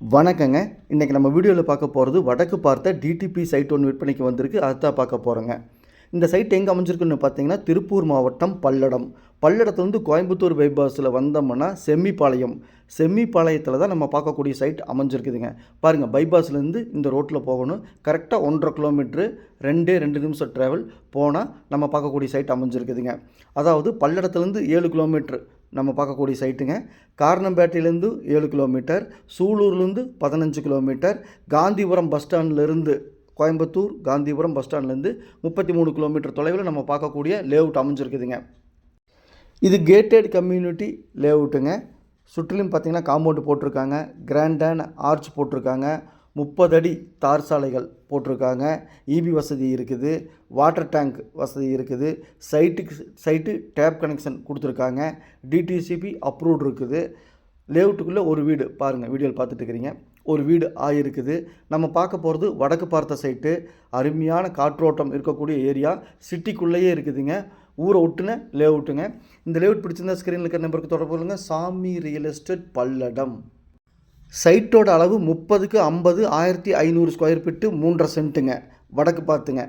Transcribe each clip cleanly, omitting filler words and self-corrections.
வணக்கங்க. இன்றைக்கி நம்ம வீடியோவில் பார்க்க போகிறது வடக்கு பார்த்த டிடிபி சைட் ஒன்று விற்பனைக்கு வந்திருக்கு. அதுதான் பார்க்க போகிறோங்க. இந்த சைட் எங்கே அமைஞ்சிருக்குன்னு பார்த்தீங்கன்னா திருப்பூர் மாவட்டம் பல்லடம். பல்லடத்துலேருந்து கோயம்புத்தூர் பைபாஸில் வந்தோம்னா செம்மிபாளையத்தில் தான் நம்ம பார்க்கக்கூடிய சைட் அமைஞ்சிருக்குதுங்க. பாருங்கள், பைபாஸ்லேருந்து இந்த ரோட்டில் போகணும். கரெக்டாக 1.5 கிலோமீட்ரு 2 நிமிஷம் ட்ராவல் போனால் நம்ம பார்க்கக்கூடிய சைட் அமைஞ்சிருக்குதுங்க. அதாவது பல்லடத்துலேருந்து 7 கிலோமீட்ரு நம்ம பார்க்கக்கூடிய சைட்டுங்க. காரணம்பேட்டையிலேருந்து 7 கிலோமீட்டர், சூலூர்லேருந்து 15 கிலோமீட்டர், காந்திபுரம் பஸ் ஸ்டாண்ட்லேருந்து கோயம்புத்தூர் காந்திபுரம் பஸ் ஸ்டாண்ட்லேருந்து 33 கிலோமீட்டர் தொலைவில் நம்ம பார்க்கக்கூடிய லேஅவுட் அமைஞ்சிருக்குதுங்க. இது கேட்டட் கம்யூனிட்டி லேஅவுட்டுங்க. சுற்றிலும் பார்த்திங்கன்னா காம்பவுண்டு போட்டிருக்காங்க, கிராண்டான ஆர்ச் போட்டிருக்காங்க, 30 அடி தார் சாலைகள் போட்டிருக்காங்க, இபி வசதி இருக்குது, வாட்டர் டேங்க் வசதி இருக்குது, சைட்டு டேப் கனெக்ஷன் கொடுத்துருக்காங்க, டிடிசிபி அப்ரூவ்டு இருக்குது. லேஅவுட்டுக்குள்ளே ஒரு வீடு பாருங்கள், வீடியோவில் பார்த்துட்டு இருக்கிறீங்க, ஒரு வீடு ஆகிருக்குது. நம்ம பார்க்க போகிறது வடக்கு பார்த்த சைட்டு. அருமையான காற்றோட்டம் இருக்கக்கூடிய ஏரியா, சிட்டிக்குள்ளேயே இருக்குதுங்க. ஊரை ஒட்டுன லேஅவுட்டுங்க. இந்த லேஅவுட் பிடிச்சிருந்தா ஸ்க்ரீனில் இருக்கிற நம்பருக்கு தொடர்பு கொள்ளுங்க. சாமி ரியல் எஸ்டேட் பல்லடம். சைட்டோட அளவு 30க்கு 50 1500 ஸ்கொயர் ஃபீட்டு 3.5 சென்ட்டுங்க. வடக்கு பார்த்துங்க.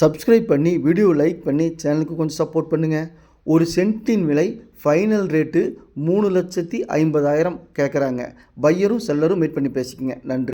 சப்ஸ்கிரைப் பண்ணி வீடியோ லைக் பண்ணி சேனலுக்கு கொஞ்சம் சப்போர்ட் பண்ணுங்கள். ஒரு சென்ட்டின் விலை ஃபைனல் ரேட்டு 3,50,000 கேட்குறாங்க. பையரும் செல்லரும் மீட் பண்ணி பேசிக்கங்க. நன்றி.